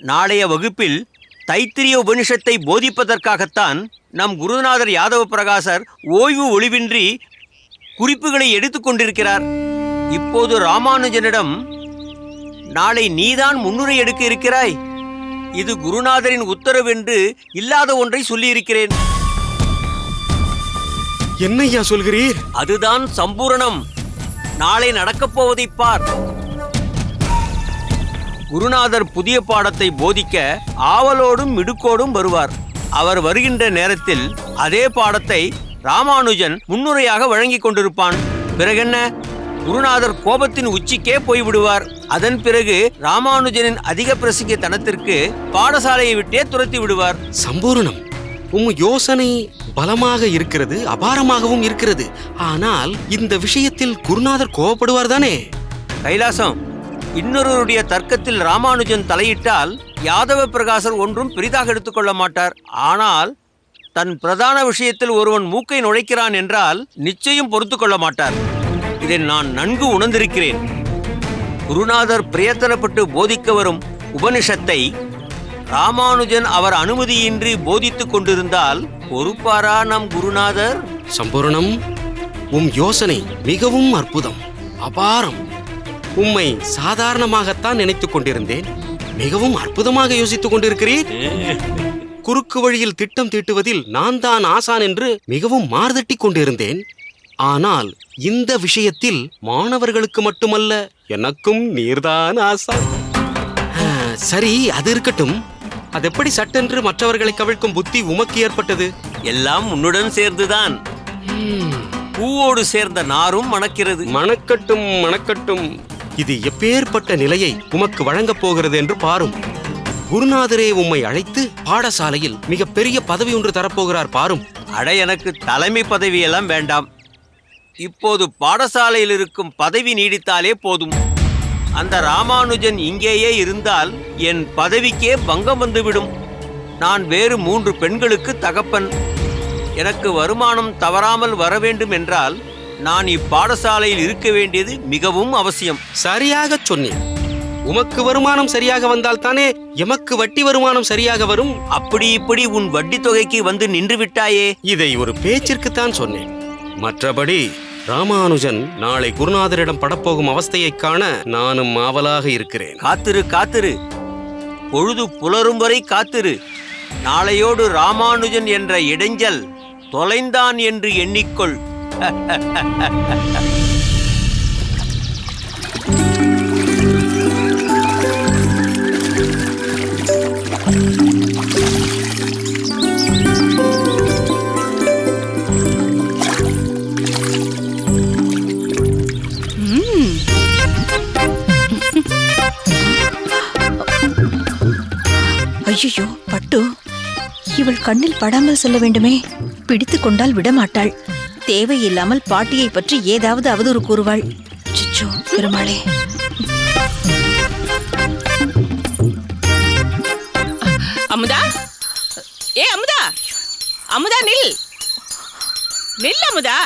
நாளைய வகுப்பில் தைத்திரிய உபனிஷத்தை போதிப்பதற்காகத்தான் நம் குருநாதர் யாதவ பிரகாசர் ஓய்வு ஒளிவின்றி குறிப்புகளை எடுத்துக்கொண்டிருக்கிறார். இப்போது ராமானுஜனிடம் நாளை நீதான் முன்னுரை எடுக்க இருக்கிறாய். இது குருநாதரின் உத்தரவென்று இல்லாத ஒன்றை சொல்லியிருக்கிறேன். என்னையா சொல்கிறீர்? அதுதான் சம்பூரணம். நாளை நடக்கப் போவதை பார். குருநாதர் புதிய பாடத்தை போதிக்க ஆவலோடும் மிடுக்கோடும் வருவார். அவர் வருகின்ற நேரத்தில் அதே பாடத்தை ராமானுஜன் முன்னுரையாக வழங்கி கொண்டிருப்பான். பிறகென்ன, குருநாதர் கோபத்தின் உச்சிக்கே போய்விடுவார். அதன் பிறகு ராமானுஜனின் அதிக பிரசங்க தனத்திற்கு பாடசாலையை விட்டே துரத்தி விடுவார். சம்பூர்ணம், உம் யோசனை பலமாக இருக்கிறது, அபாரமாகவும் இருக்கிறது. ஆனால் இந்த விஷயத்தில் குருநாதர் கோபப்படுவார் தானே? கைலாசம், இன்னொருவருடைய தர்க்கத்தில் ராமானுஜன் தலையிட்டால் யாதவ பிரகாசர் ஒன்றும் பெரிதாக எடுத்துக்கொள்ள மாட்டார். ஆனால் தன் பிரதான விஷயத்தில் ஒருவன் மூக்கை நுழைக்கிறான் என்றால் நிச்சயம் பொறுத்து கொள்ள மாட்டார். இதை நான் நன்கு உணர்ந்திருக்கிறேன். குருநாதர் பிரயத்தனப்பட்டு போதிக்க வரும் உபனிஷத்தை ராமானுஜன் அவர் அனுமதியின்றி போதித்துக் கொண்டிருந்தால் பொறுப்பாரா நம் குருநாதர்? சம்பூர்ணம், உம் யோசனை மிகவும் அற்புதம், அபாரம். உம்மை சாதாரணமாகத்தான் நினைத்துக் கொண்டிருந்தேன். மிகவும் அற்புதமாக யோசித்துக் கொண்டிருக்கிறீர். குறுக்கு வழியில் திட்டம் தீட்டுவதில் நான் தான் ஆசான் என்று மிகவும் மார்தட்டி கொண்டிருந்தேன். ஆனால் இந்த விஷயத்தில் மாணவர்களுக்கு மட்டுமல்ல, எனக்கும் நீர்தான் ஆசான். சரி, அது இருக்கட்டும். அதெப்படி சட்டென்று மற்றவர்களை கவிழ்க்கும் புத்தி உமக்கு ஏற்பட்டது? எல்லாம் உன்னுடன் சேர்ந்துதான். பூவோடு சேர்ந்த நாரும் மணக்கிறது. மணக்கட்டும் மணக்கட்டும். இது எப்பேற்பட்ட நிலையை உமக்கு வழங்கப் போகிறது என்று பாரும். குருநாதரே உம்மை அழைத்து பாடசாலையில் மிக பெரிய பதவி ஒன்று தரப்போகிறார் பாரும். அட, எனக்கு தலைமை பதவியெல்லாம் வேண்டாம். இப்போது பாடசாலையில் இருக்கும் பதவி நீடித்தாலே போதும். அந்த ராமானுஜன் இங்கேயே இருந்தால் என் பதவிக்கே பங்கம் வந்துவிடும். நான் வேறு 3 பெண்களுக்கு தகப்பன். எனக்கு வருமானம் தவறாமல் வர வேண்டும் என்றால் நான் இப்பாடசாலையில் இருக்க வேண்டியது மிகவும் அவசியம். சரியாக சொன்னேன். உமக்கு வருமானம் சரியாக வந்தால் தானே எமக்கு வட்டி வருமானம் சரியாக வரும். அப்படி இப்படி உன் வட்டி தொகைக்கு வந்து நின்று விட்டாயே. இதை ஒரு பேச்சிற்குத்தான் சொன்னேன். மற்றபடி ராமானுஜன் நாளை குருநாதரிடம் படப்போகும் அவஸ்தையைக் காண நானும் ஆவலாக இருக்கிறேன். காத்திரு காத்திரு, பொழுது புலரும் வரை காத்திரு. நாளையோடு ராமானுஜன் என்ற இடைஞ்சல் தொலைந்தான் என்று எண்ணிக்கொள். ஐயோ, பட்டு, இவள் கண்ணில் படாமல் சொல்ல வேண்டுமே. பிடித்து கொண்டால் விடமாட்டாள். தேவையில்லாமல் பாட்டியை பற்றி ஏதாவது அவதூறு கூறுவாள். சிச்சோ பெருமாளே. அமுதா, ஏ அமுதா, அமுதா நில், நில் அமுதா.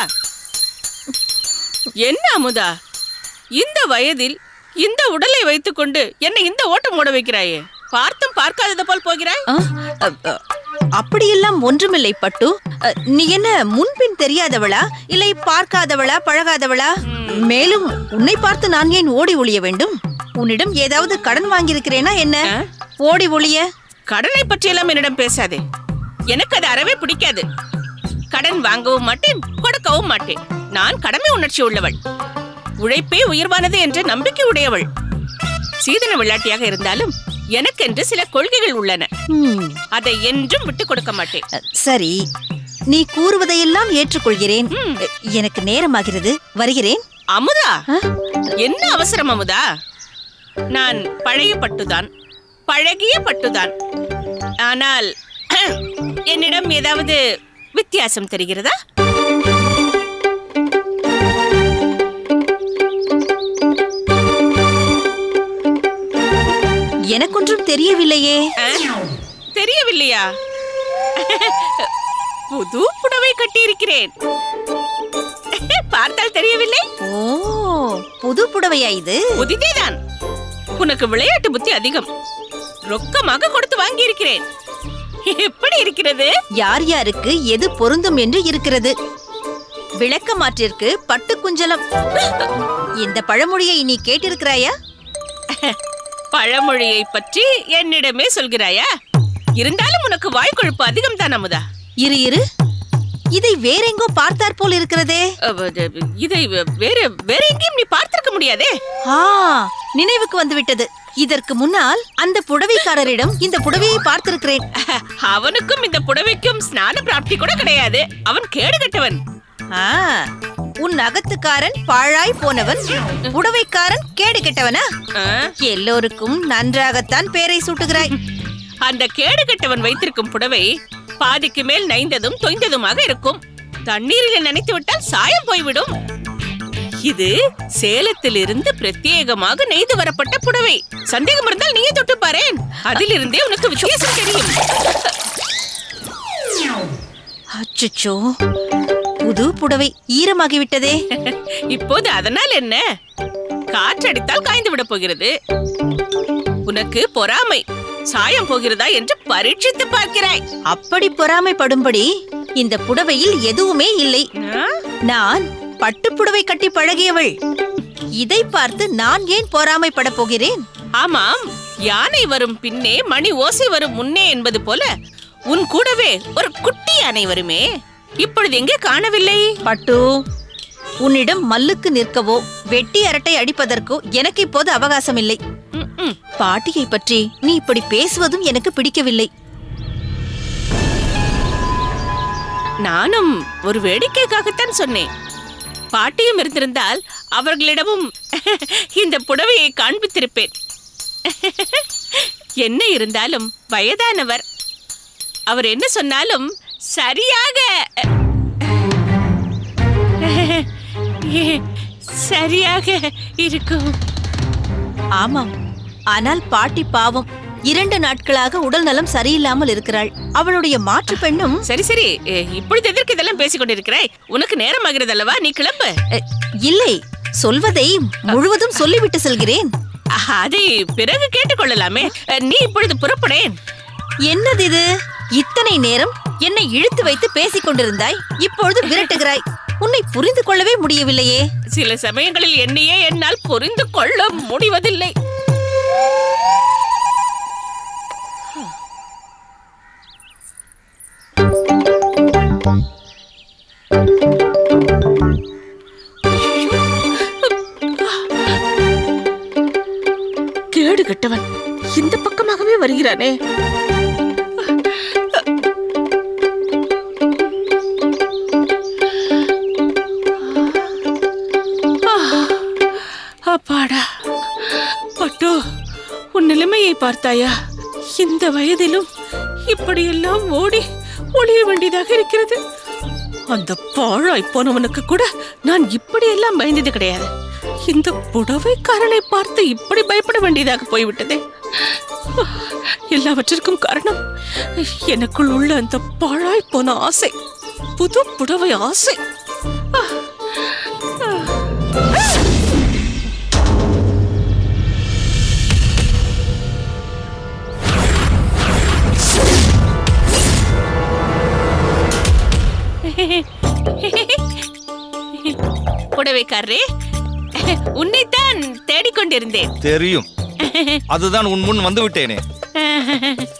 என்ன அமுதா, இந்த வயதில் இந்த உடலை வைத்துக்கொண்டு என்னை இந்த ஓட்டம் ஓட வைக்கிறாயே? பார்த்தும் பார்க்காதது போல் போகிறாய். அப்படியெல்லாம் ஒன்றுமில்லை பட்டு. நீ என்ன முன்பின் தெரியாதவளா, இல்லை பார்க்காதவளா, பழகாதவளா? மேலும் உன்னை பார்த்து நான் ஏன் ஓடி ஒளிய வேண்டும்? உன்னிடம் ஏதாவது கடன் வாங்கியிருக்கிறேனா என்ன ஓடி ஒளிய? கடனை பற்றியெல்லாம் என்னிடம் பேசாதே. எனக்கு அது அறவே பிடிக்காது. கடன் வாங்கவும் மாட்டேன், கொடுக்கவும் மாட்டேன். நான் கடமை உணர்ச்சி உள்ளவள், உழைப்பே உயர்வானது என்ற நம்பிக்கை உடையவள். சீதன விளையாட்டியாக இருந்தாலும் எனக்கென்று சில கொள்கைகள் உள்ளன. அதை என்றும் விட்டு கொடுக்க மாட்டேன். சரி, நீ கூறுவதையெல்லாம் ஏற்றுக்கொள்கிறேன். எனக்கு நேரமாகிறது, வருகிறேன். அமுதா, என்ன அவசரம் அமுதா? நான் பழைய பட்டுதான், பழகிய பட்டுதான். ஆனால் என்னிடம் ஏதாவது வித்தியாசம் தெரிகிறதா? எனக்கொன்றும் தெரியவில்லையே. தெரியவில்லையா? புது புடவை கட்டியிருக்கிறேன். பார்த்தால் தெரியவில்லை? ஓ, புது புடவையா இது? புதிதேதான். உனக்கு விளையாட்டு புத்தி அதிகம். ரொக்கமாக கொடுத்து வாங்கி இருக்கிறேன். எப்படி இருக்கிறது? யார் யாருக்கு எது பொருந்தும் என்று இருக்கிறது. விளக்க மாற்றிற்கு பட்டு குஞ்சலம். இந்த பழமொழியை நீ கேட்டிருக்கிறாயா? பழமொழியை பற்றி என்னிடமே சொல்கிறாயா? இருந்தாலும் உனக்கு வாய்க்கொழுப்பு அதிகம் தான் அமுதா. இரு இரு, இதை வேறெங்கோ பார்த்தாற் போல் இருக்கிறதே. இதை வேற எங்கேயும் நீ பார்த்திருக்க முடியாதே. ஆ, நினைவுக்கு வந்து விட்டது. இதற்கு முன்னால் அந்த புடவைக்காரரிடம் இந்த புடவையை பார்த்திருக்கிறேன். அவனுக்கும் இந்த புடவைக்கும் ஸ்நான பிராப்தி கூட கிடையாது. அவன் கேடு கெட்டவன். ஆ, உன் அகத்துக்காரன் பாழாய் போனவன், புடவைக்காரன் கேடு கெட்டவனா? ஆ, எல்லோருக்கும் நன்றாகத்தான் பேரை சூட்டுகிறாய். அந்த கேடு கெட்டவன் வைத்திருக்கும் புடவை பாதிக்கு மேல் நைந்ததும் தொய்ந்ததுமாக இருக்கும். தண்ணீரில் நினைத்து விட்டால் சாயம் போய்விடும். இது சேலத்திலிருந்து பிரத்யேகமாக நெய்து வரப்பட்ட புடவை. சந்தேகம் இருந்தால் நீயே தொட்டு பாரேன். அதிலிருந்தே உனக்கு வித்தியாசம் தெரியும். அச்சச்சோ, புது புடவை ஈரமாகிவிட்டதே. இப்போது அதனால் என்ன? காற்றடித்தால் காய்ந்து விட போகிறது. உனக்கு பொறாமை. சாயம் போகிறதா என்று பரீட்சித்து பார்க்கிறாய். அப்படி பொறாமைப்படும்படி இந்த புடவையில் எதுவுமே இல்லை. நான் பட்டுப்புடவை கட்டி பழகியவள். இதை பார்த்து நான் ஏன் பொறாமைப்பட போகிறேன்? ஆமாம், யானை வரும் பின்னே மணி ஓசை வரும் முன்னே என்பது போல உன் கூடவே ஒரு குட்டி யானை வருமே. இப்பொழுது எங்கே காணவில்லை? பட்டு, உன்னிடம் மல்லுக்கு நிற்கவோ வெட்டி அரட்டை அடிப்பதற்கோ எனக்கு இப்போது அவகாசம் இல்லை. பாட்டியை பற்றி நீ இப்படி பேசுவதும் எனக்கு பிடிக்கவில்லை. நானும் ஒரு வேடிக்கைக்காகத்தான் சொன்னேன். பாட்டியும் இருந்திருந்தால் அவர்களிடமும் இந்த புடவையை காண்பித்திருப்பேன். என்ன இருந்தாலும் வயதானவர். அவர் என்ன சொன்னாலும் சரியாக இருக்கும். ஆமாம், ஆனால் பாட்டி பாவம், 2 நாட்களாக உடல் நலம் சரியில்லாமல் இருக்கிறாள். அவளுடைய மாற்று பெண்ணும். சரி சரி, இப்பொழுது எதற்கு இதெல்லாம் பேசிக் கொண்டிருக்கிறாய்? உனக்கு நேரம் ஆகிறது அல்லவா? நீ கிளம்பு. இல்லை, சொல்வதை முழுவதும் சொல்லிவிட்டு செல்கிறேன். அதை பிறகு கேட்டுக்கொள்ளலாமே. நீ இப்பொழுது புறப்படேன். என்னது இது? இத்தனை நேரம் என்னை இழுத்து வைத்து பேசிக் கொண்டிருந்தாய், இப்பொழுது விரட்டுகிறாய். உன்னை புரிந்து கொள்ளவே முடியவில்லையே. சில சமயங்களில் என்னையே என்னால் புரிந்து கொள்ள முடிவதில்லை. கேடு கெட்டவன் இந்த பக்கமாகவே வருகிறானே. அப்பாடா, பட்டு, உன் நிலைமையை பார்த்தாயா? இந்த வயதிலும் இப்படியெல்லாம் ஓடி ஒளிய வேண்டியதாக இருக்கிறது. அந்த பாழாய் போனவனுக்கு கூட நான் இப்படியெல்லாம் பயந்தது கிடையாது. இந்த புடவைக்காரனை பார்த்து இப்படி பயப்பட வேண்டியதாக போய்விட்டதே. எல்லாவற்றிற்கும் காரணம் எனக்குள் உள்ள அந்த பாழாய் போன ஆசை, புது புடவை ஆசை. புடவைக்காரரே, உன்னைத்தான் தேடிக்கொண்டிருந்தேன். தெரியும், அதுதான் உன் முன் வந்து விட்டேனே.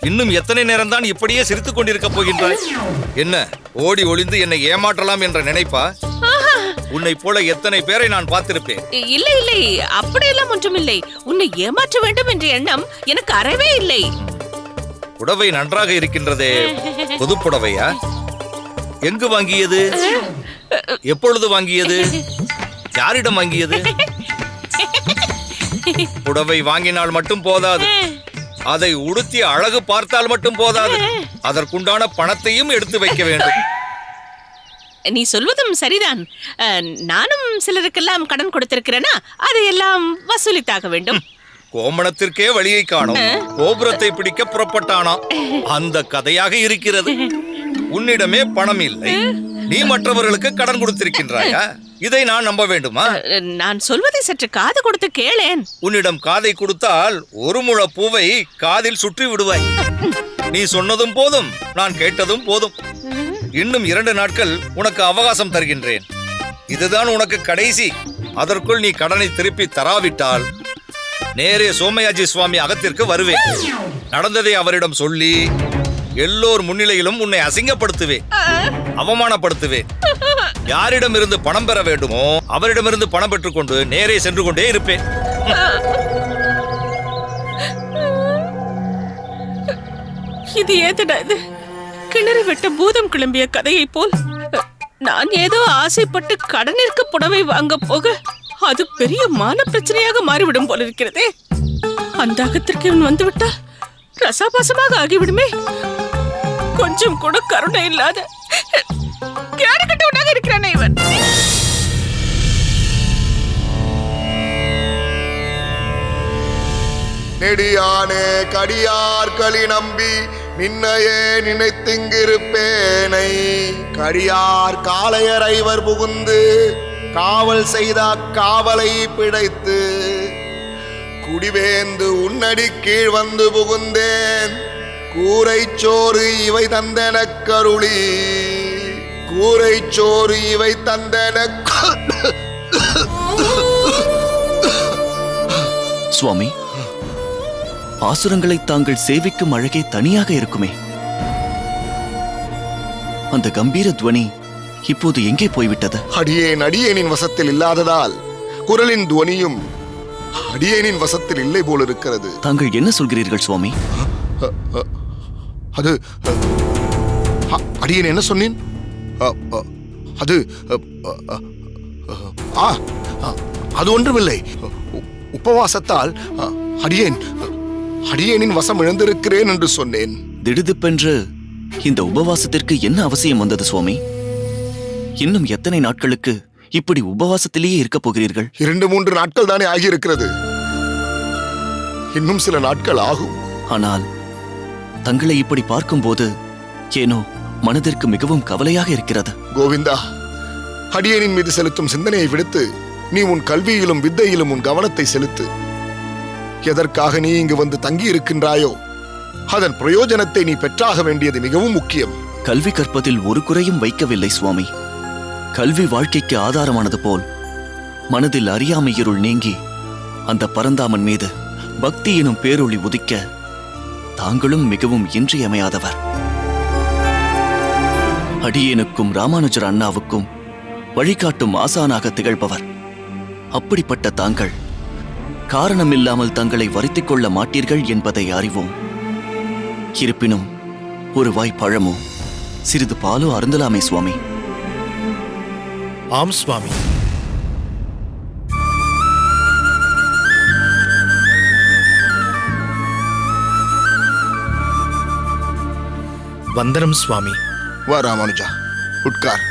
இன்னும் எத்தனை நேரம் தான் இப்படியே சிரித்துக் கொண்டிருக்க போகின்றாய்? என்ன, ஓடி ஒளிந்து என்னை ஏமாற்றலாம் என்ற நினைப்பா? உன்னை போல எத்தனை பேரை நான் பார்த்திருப்பேன். இல்லை இல்லை, அப்படியெல்லாம் ஒன்றுமில்லை. உன்னை ஏமாற்ற வேண்டும் என்ற எண்ணம் எனக்கு அறவே இல்லை. புடவை நன்றாக இருக்கின்றதே. புது புடவையா? எங்கு வாங்கியது? எப்பொழுது வாங்கியது? யாரிடம் வாங்கியது? புடவை வாங்கினால் மட்டும் போதாது, அதை உடுத்தி அழகு பார்த்தால் மட்டும் போதாது, அதற்குண்டான பணத்தையும் எடுத்து வைக்க வேண்டும். நீ சொல்வதும் சரிதான். நானும் சிலருக்கெல்லாம் கடன் கொடுத்திருக்கிறேனா, அதையெல்லாம் வசூலித்தாக வேண்டும். கோமணத்திற்கே வழியை காணும், கோபுரத்தை பிடிக்க புறப்பட்டானா, அந்த கதையாக இருக்கிறது. உன்னிடமே பணம் இல்லை, நீ மற்றவர்களுக்கு கடன் கொடுத்திருக்கின்றாயா? இதை நான் நம்ப வேண்டுமா? நான் சொல்வதை சற்று காது கொடுத்து கேளேன். உன்னிடம் காதை கொடுத்தால் ஒரு முழ பூவை காதில் சுற்றி விடுவாய். நீ சொன்னதும் போதும், நான் கேட்டதும் போதும். இன்னும் 2 நாட்கள் உனக்கு அவகாசம் தருகின்றேன். இதுதான் உனக்கு கடைசி. அதற்குள் நீ கடனை திருப்பி தராவிட்டால் நேரே சோமயாஜி சுவாமி அகத்திற்கு வருவேன். நடந்ததை அவரிடம் சொல்லி எல்லோர் முன்னிலையிலும் உன்னை அசிங்கப்படுத்துவேன், அவமானப்படுத்துவேன். யாரிடமிருந்து பணம் பெற வேண்டுமோ அவரிடமிருந்து பணம் பெற்றுக்கொண்டு நேரே சென்று கொண்டே இருப்பேன். இது ஏதடா இது? கிணறு வெட்ட பூதம் கிளம்பிய கதையை போல் நான் ஏதோ ஆசைப்பட்டு கடனிற்கு புடவை வாங்க போக அது பெரிய மான பிரச்சனையாக மாறிவிடும் போல இருக்கிறதே. அந்த அகத்திற்கு இவன் வந்து விட்டால் ரசாபாசமாக ஆகிவிடுமே. கொஞ்சம் கூட கருணை இல்லாத கேடுகட்டவனாக இருக்கிறானே இவன். நெடியானே கடியார்களி நம்பி நின்னையே நினைத்திங்கிருப்பேனை கடியார் காளையரைவர் புகுந்து காவல் செய்த காவலை பிழைத்து குடிவேந்து உன்னடி கீழ் வந்து புகுந்தேன். கூரைச்சோறு இவை தந்தன கருளி, கூரைச்சோறு இவை தந்தன. சுவாமி, ஆசுரங்களை தாங்கள் சேவிக்கும் அழகே தனியாக இருக்குமே. அந்த கம்பீர துவனி இப்போது எங்கே போய்விட்டது? அடியேனின் வசத்தில் இல்லாததால் குரலின் துவனியும் அடியேனின் வசத்தில் இல்லை போல் இருக்கிறது. தாங்கள் என்ன சொல்கிறீர்கள் சுவாமி? அது அடியேன் என்ன சொன்னேன்? அது அது ஒன்றுமில்லை. உபவாசத்தால் அடியேனின் வசம் இழந்திருக்கிறேன் என்று சொன்னேன். திடுதிப்பென்று இந்த உபவாசத்திற்கு என்ன அவசியம் வந்தது சுவாமி? இன்னும் எத்தனை நாட்களுக்கு இப்படி உபவாசத்திலேயே இருக்கப் போகிறீர்கள்? 2-3 நாட்கள் தானே ஆகியிருக்கிறது. இன்னும் சில நாட்கள் ஆகும். ஆனால் தங்களை இப்படி பார்க்கும்போது ஏனோ மனதிற்கு மிகவும் கவலையாக இருக்கிறது. கோவிந்தா, அடியேனின் மீது செலுத்தும் சிந்தனையை விடுத்து நீ உன் கல்வியிலும் வித்தையிலும் உன் கவனத்தை செலுத்து. எதற்காக நீ இங்கு வந்து தங்கி இருக்கின்றாயோ அதன் பிரயோஜனத்தை நீ பெற்றாக வேண்டியது மிகவும் முக்கியம். கல்வி கற்பதில் ஒரு குறையும் வைக்கவில்லை சுவாமி. கல்வி வாழ்க்கைக்கு ஆதாரமானது போல் மனதில் அறியாமை இருள் நீங்கி அந்த பரந்தாமன் மீது பக்தி எனும் பேரொளி உதிக்க தாங்களும் மிகவும் இன்றியமையாதவர். அடியேனுக்கும் ராமானுஜர் அண்ணாவுக்கும் வழிகாட்டும் ஆசானாக திகழ்பவர். அப்படிப்பட்ட தாங்கள் காரணமில்லாமல் தங்களை வருத்திக் கொள்ள மாட்டீர்கள் என்பதை அறிவோம். இருப்பினும் ஒரு வாய் பழமோ சிறிது பாலோ அருந்தலாமே சுவாமி. ஆம் சுவாமி. வந்தனம் சுவாமி. வா ராமானுஜா, உட்கார்.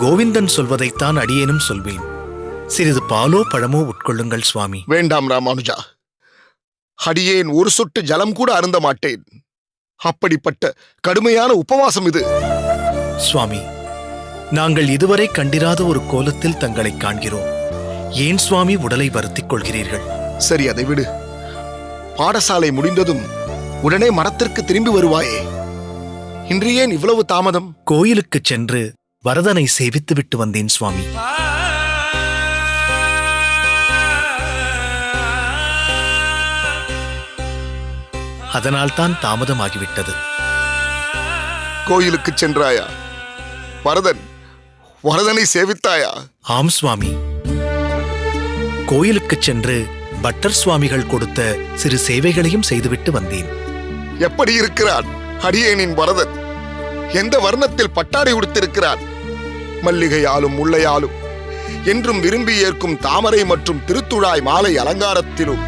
கோவிந்தன் சொல்வதைத்தான் அடியேனும் சொல்வேன். சிறிது பாலோ பழமோ உட்கொள்ளுங்கள் சுவாமி. வேண்டாம் ராமானுஜா, அடியேன் ஒரு சொட்டு ஜலம் கூட அருந்த மாட்டேன். அப்படிப்பட்ட கடுமையான உபவாசம் இது. சுவாமி, நாங்கள் இதுவரை கண்டிராத ஒரு கோலத்தில் தங்களை காண்கிறோம். ஏன் சுவாமி உடலை வருத்திக் கொள்கிறீர்கள்? சரி, அதை விடு. பாடசாலை முடிந்ததும் உடனே மடத்திற்கு திரும்பி வருவாயே, இன்று ஏன் இவ்வளவு தாமதம்? கோயிலுக்கு சென்று வரதனை சேவித்து விட்டு வந்தேன் சுவாமி. அதனால்தான் தாமதமாகிவிட்டது. கோயிலுக்கு சென்றாயா? வரதனை சேவித்தாயா? ஆம் சுவாமி. கோயிலுக்கு சென்று பட்டர் சுவாமிகள் கொடுத்த சிறு சேவைகளையும் செய்துவிட்டு வந்தேன். எப்படி இருக்கிறான் அடியேனின் வரதன்? எந்த வர்ணத்தில் பட்டாடை உடுத்திருக்கிறான்? மல்லிகையாலும் முல்லையாலும் என்றும் விரும்பி ஏற்கும் தாமரை மற்றும் திருத்துழாய் மாலை அலங்காரத்திலும்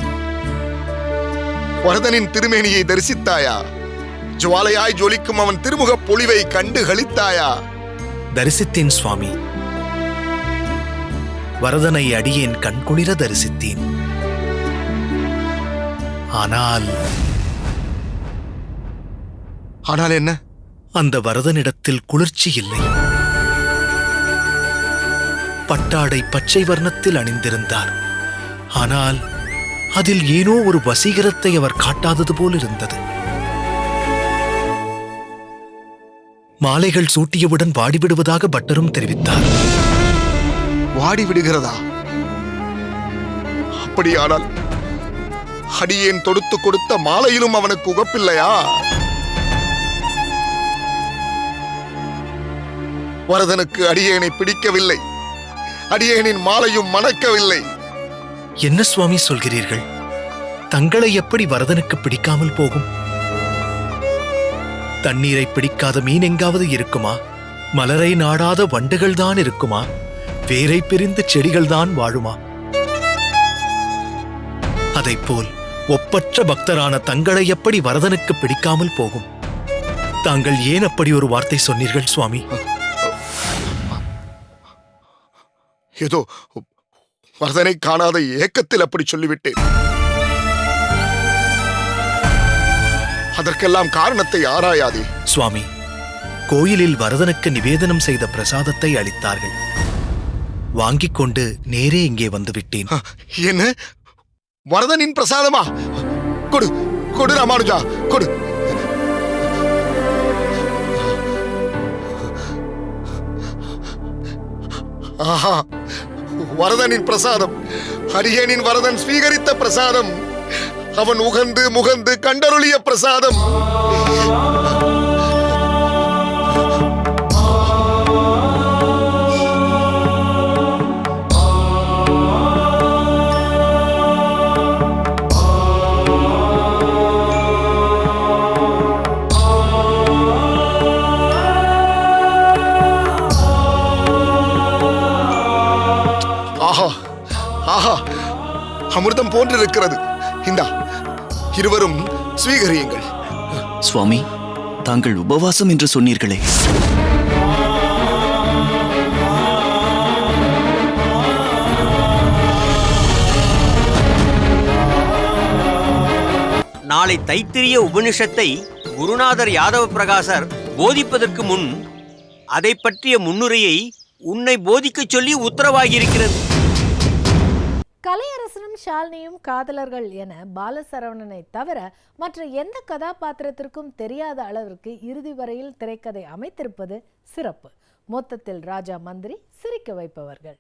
வரதனின் திருமேனியை தரிசித்தாயா? ஜுவாலையாய் ஜொலிக்கும் அவன் திருமுகப் பொலிவை கண்டு களித்தாயா? தரிசித்தேன் சுவாமி. வரதனை அடியேன் கண்குளிர தரிசித்தேன். ஆனால் என்ன? அந்த வரதனிடத்தில் குளிர்ச்சி இல்லை. பட்டாடை பச்சை வர்ணத்தில் அணிந்திருந்தார். ஆனால் அதில் ஏனோ ஒரு வசீகரத்தை அவர் காட்டாதது போல் இருந்தது. மாலைகள் சூட்டியவுடன் வாடிவிடுவதாக பட்டரும் தெரிவித்தார். வாடி விடுகிறதா? அப்படியானால் அடியேன் தொடுத்து கொடுத்த மாலையிலும் அவனுக்கு உகப்பில்லையா? வரதனுக்கு அடியேனை பிடிக்கவில்லை, அடியேனின் மாலையும் மணக்கவில்லை. என்ன சுவாமி சொல்கிறீர்கள்? தங்களை எப்படி வரதனுக்கு பிடிக்காமல் போகும்? தண்ணீரை பிடிக்காத மீன் எங்காவது இருக்குமா? மலரை நாடாத வண்டுகள் தான் இருக்குமா? வேரை பிரிந்த செடிகள் தான் வாழுமா? அதைப்போல் ஒப்பற்ற பக்தரான தங்களை எப்படி வரதனுக்கு பிடிக்காமல் போகும்? தாங்கள் ஏன் அப்படி ஒரு வார்த்தை சொன்னீர்கள் சுவாமி? ஏதோ வரதனை காணாத ஏக்கத்தில் அப்படி சொல்லிவிட்டேன். அதற்கெல்லாம் காரணத்தை ஆராயாதே. சுவாமி, கோயிலில் வரதனுக்கு நிவேதனம் செய்த பிரசாதத்தை அளித்தார்கள். வாங்கிக் கொண்டு நேரே இங்கே வந்துவிட்டேன். என்ன? வரதனின் பிரசாதமா? கொடு கொடு ராமானுஜா, கொடு. ஆஹா, வரதனின் பிரசாதம், அடியேனின் வரதன் ஸ்வீகரித்த பிரசாதம், அவன் உகந்து முகந்து கண்டருளிய பிரசாதம். ஆஹா ஆஹா, அமிர்தம் போன்றிருக்கிறது. இந்தா, இருவரும் ஸ்வீகரியுங்கள். சுவாமி, தாங்கள் உபவாசம் என்று சொன்னீர்களே, நாளை தைத்திரிய உபனிஷத்தை குருநாதர் யாதவ பிரகாசர் போதிப்பதற்கு முன் அதை பற்றிய முன்னுரையை உன்னை போதிக்கச் சொல்லி உத்தரவாகியிருக்கிறது. கலையரசனும் ஷாலினியும் காதலர்கள் என பாலசரவணனை தவிர மற்ற எந்த கதாபாத்திரத்திற்கும் தெரியாத அளவிற்கு இறுதி வரையில் திரைக்கதை அமைத்திருப்பது சிறப்பு. மொத்தத்தில் ராஜா மந்திரி சிரிக்க வைப்பவர்கள்.